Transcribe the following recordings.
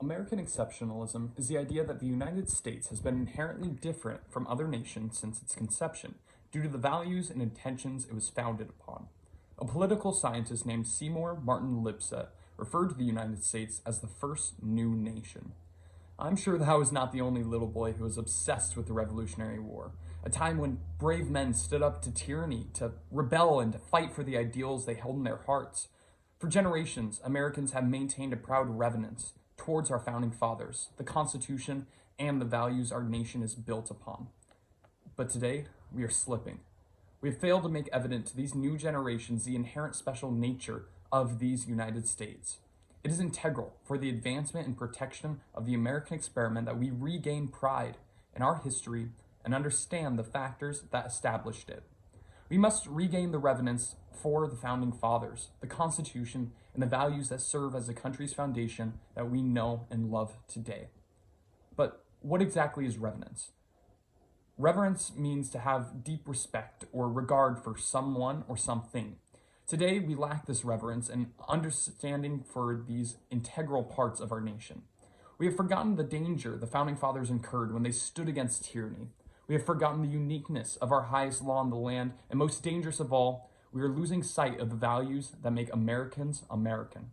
American exceptionalism is the idea that the United States has been inherently different from other nations since its conception, due to the values and intentions it was founded upon. A political scientist named Seymour Martin Lipset referred to the United States as the first new nation. I'm sure that I was not the only little boy who was obsessed with the Revolutionary War, a time when brave men stood up to tyranny, to rebel, and to fight for the ideals they held in their hearts. For generations, Americans have maintained a proud reverence towards our founding fathers, the Constitution, and the values our nation is built upon. But today, we are slipping. We have failed to make evident to these new generations the inherent special nature of these United States. It is integral for the advancement and protection of the American experiment that we regain pride in our history and understand the factors that established it. We must regain the reverence for the founding fathers, the Constitution, and the values that serve as the country's foundation that we know and love today. But what exactly is reverence? Reverence means to have deep respect or regard for someone or something. Today, we lack this reverence and understanding for these integral parts of our nation. We have forgotten the danger the founding fathers incurred when they stood against tyranny. We have forgotten the uniqueness of our highest law in the land, and most dangerous of all, we are losing sight of the values that make Americans American.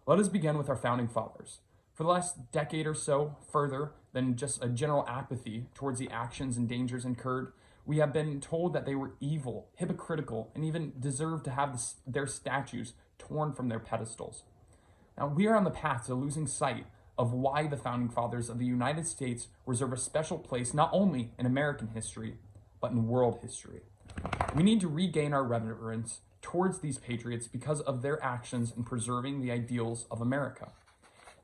Let us begin with our founding fathers. For the last decade or so, further than just a general apathy towards the actions and dangers incurred, we have been told that they were evil, hypocritical, and even deserved to have their statues torn from their pedestals. Now, we are on the path to losing sight of why the founding fathers of the United States reserve a special place not only in American history, but in world history. We need to regain our reverence towards these patriots because of their actions in preserving the ideals of America.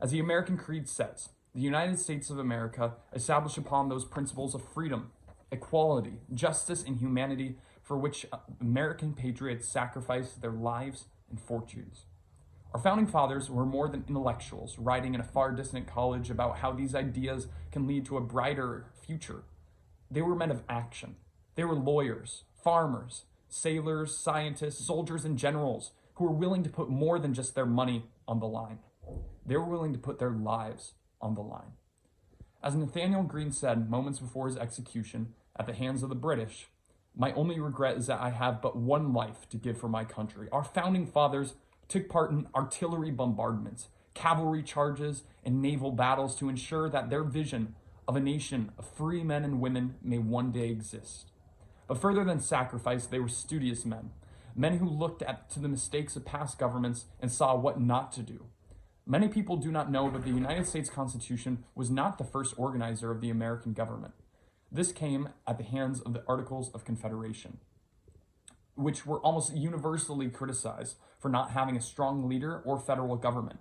As the American Creed says, the United States of America established upon those principles of freedom, equality, justice, and humanity for which American patriots sacrificed their lives and fortunes. Our founding fathers were more than intellectuals writing in a far distant college about how these ideas can lead to a brighter future. They were men of action. They were lawyers, farmers, sailors, scientists, soldiers, and generals who were willing to put more than just their money on the line. They were willing to put their lives on the line. As Nathaniel Greene said moments before his execution at the hands of the British, "My only regret is that I have but one life to give for my country." Our founding fathers took part in artillery bombardments, cavalry charges, and naval battles to ensure that their vision of a nation of free men and women may one day exist. But further than sacrifice, they were studious men who looked to the mistakes of past governments and saw what not to do. Many people do not know, but the United States Constitution was not the first organizer of the American government. This came at the hands of the Articles of Confederation, which were almost universally criticized for not having a strong leader or federal government.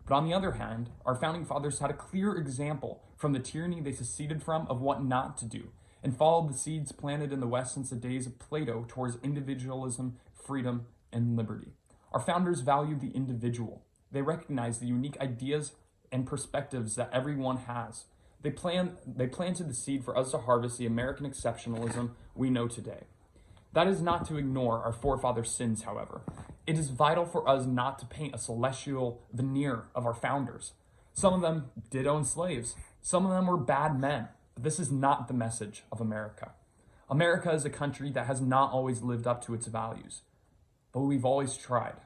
But on the other hand, our founding fathers had a clear example from the tyranny they seceded from of what not to do, and followed the seeds planted in the West since the days of Plato towards individualism, freedom, and liberty. Our founders valued the individual. They recognized the unique ideas and perspectives that everyone has. They planted the seed for us to harvest the American exceptionalism we know today. That is not to ignore our forefathers' sins, however. It is vital for us not to paint a celestial veneer of our founders. Some of them did own slaves. Some of them were bad men. But this is not the message of America. America is a country that has not always lived up to its values. But we've always tried.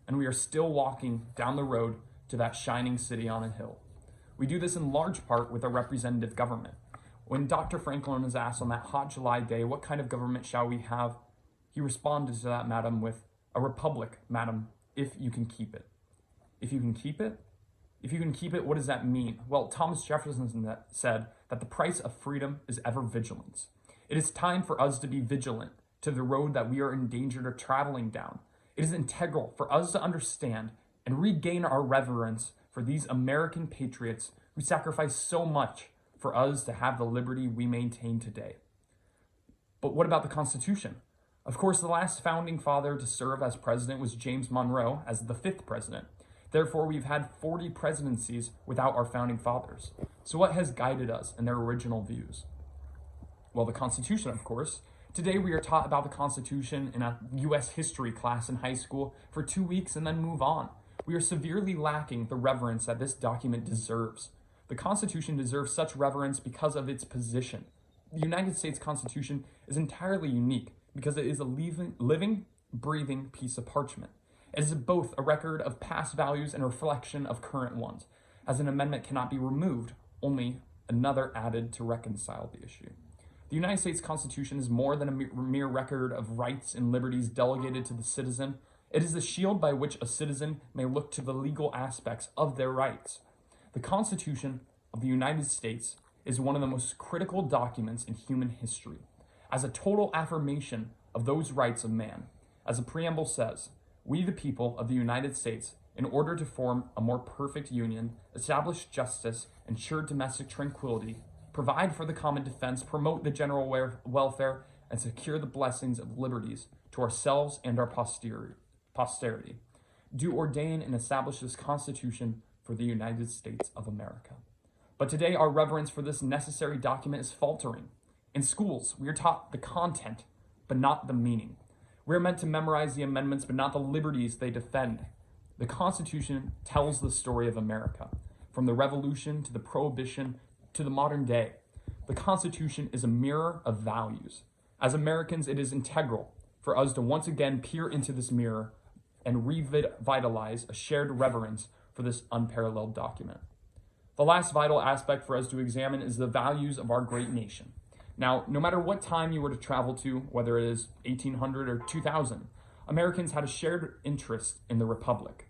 And we are still walking down the road to that shining city on a hill. We do this in large part with our representative government. When Dr. Franklin was asked on that hot July day, what kind of government shall we have? He responded to that, madam, with, "A republic, madam, if you can keep it." If you can keep it? If you can keep it, what does that mean? Well, Thomas Jefferson said that the price of freedom is ever vigilance. It is time for us to be vigilant to the road that we are endangered of traveling down. It is integral for us to understand and regain our reverence for these American patriots who sacrificed so much for us to have the liberty we maintain today. But what about the Constitution? Of course, the last founding father to serve as president was James Monroe as the 5th president. Therefore, we've had 40 presidencies without our founding fathers. So what has guided us in their original views? Well, the Constitution, of course. Today, we are taught about the Constitution in a U.S. history class in high school for 2 weeks and then move on. We are severely lacking the reverence that this document deserves. The Constitution deserves such reverence because of its position. The United States Constitution is entirely unique because it is a living, breathing piece of parchment. It is both a record of past values and a reflection of current ones. As an amendment cannot be removed, only another added to reconcile the issue. The United States Constitution is more than a mere record of rights and liberties delegated to the citizen. It is the shield by which a citizen may look to the legal aspects of their rights. The Constitution of the United States is one of the most critical documents in human history, as a total affirmation of those rights of man. As the preamble says, we the people of the United States, in order to form a more perfect union, establish justice, ensure domestic tranquility, provide for the common defense, promote the general welfare, and secure the blessings of liberties to ourselves and our posterity, do ordain and establish this Constitution for the United States of America. But today, our reverence for this necessary document is faltering. In schools, we are taught the content, but not the meaning. We are meant to memorize the amendments, but not the liberties they defend. The Constitution tells the story of America, from the Revolution to the Prohibition to the modern day. The Constitution is a mirror of values. As Americans, it is integral for us to once again peer into this mirror and revitalize a shared reverence for this unparalleled document. The last vital aspect for us to examine is the values of our great nation. Now, no matter what time you were to travel to, whether it is 1800 or 2000, Americans had a shared interest in the Republic.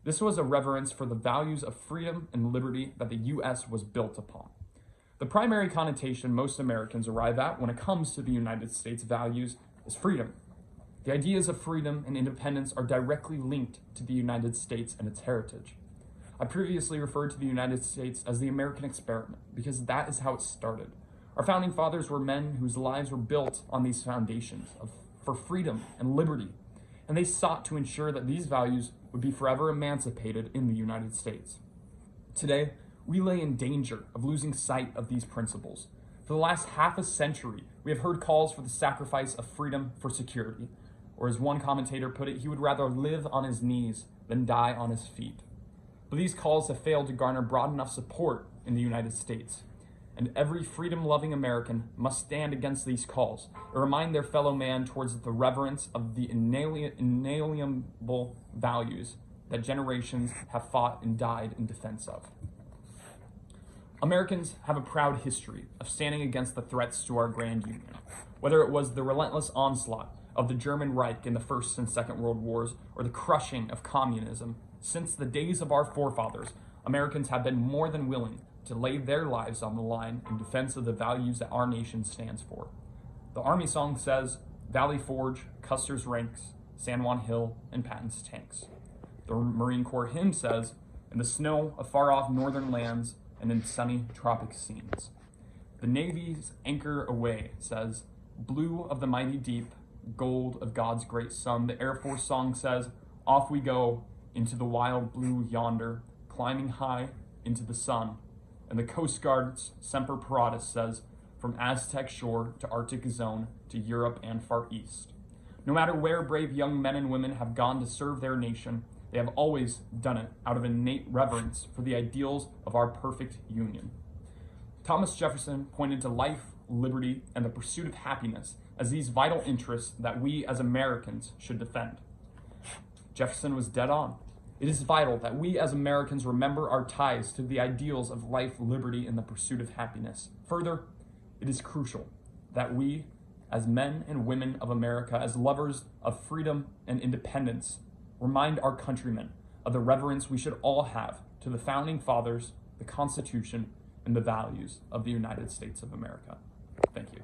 This was a reverence for the values of freedom and liberty that the U.S. was built upon. The primary connotation most Americans arrive at when it comes to the United States values is freedom. The ideas of freedom and independence are directly linked to the United States and its heritage. I previously referred to the United States as the American experiment because that is how it started. Our founding fathers were men whose lives were built on these foundations for freedom and liberty, and they sought to ensure that these values would be forever emancipated in the United States. Today, we lay in danger of losing sight of these principles. For the last half a century, we have heard calls for the sacrifice of freedom for security, or as one commentator put it, he would rather live on his knees than die on his feet. But these calls have failed to garner broad enough support in the United States. And every freedom-loving American must stand against these calls and remind their fellow man towards the reverence of the inalienable values that generations have fought and died in defense of. Americans have a proud history of standing against the threats to our grand union, whether it was the relentless onslaught of the German Reich in the First and Second World Wars or the crushing of communism. Since the days of our forefathers, Americans have been more than willing to lay their lives on the line in defense of the values that our nation stands for. The Army song says, Valley Forge, Custer's Ranks, San Juan Hill, and Patton's Tanks. The Marine Corps hymn says, in the snow of far-off northern lands and in sunny tropic scenes. The Navy's Anchor Away says, blue of the mighty deep, gold of God's great sun. The Air Force song says, off we go into the wild blue yonder, climbing high into the sun. And the Coast Guard's Semper Paratus says, from Aztec shore to Arctic zone to Europe and Far East. No matter where brave young men and women have gone to serve their nation, they have always done it out of innate reverence for the ideals of our perfect union. Thomas Jefferson pointed to life, liberty, and the pursuit of happiness as these vital interests that we as Americans should defend. Jefferson was dead on. It is vital that we as Americans remember our ties to the ideals of life, liberty, and the pursuit of happiness. Further, it is crucial that we, as men and women of America, as lovers of freedom and independence, remind our countrymen of the reverence we should all have to the founding fathers, the Constitution, and the values of the United States of America. Thank you.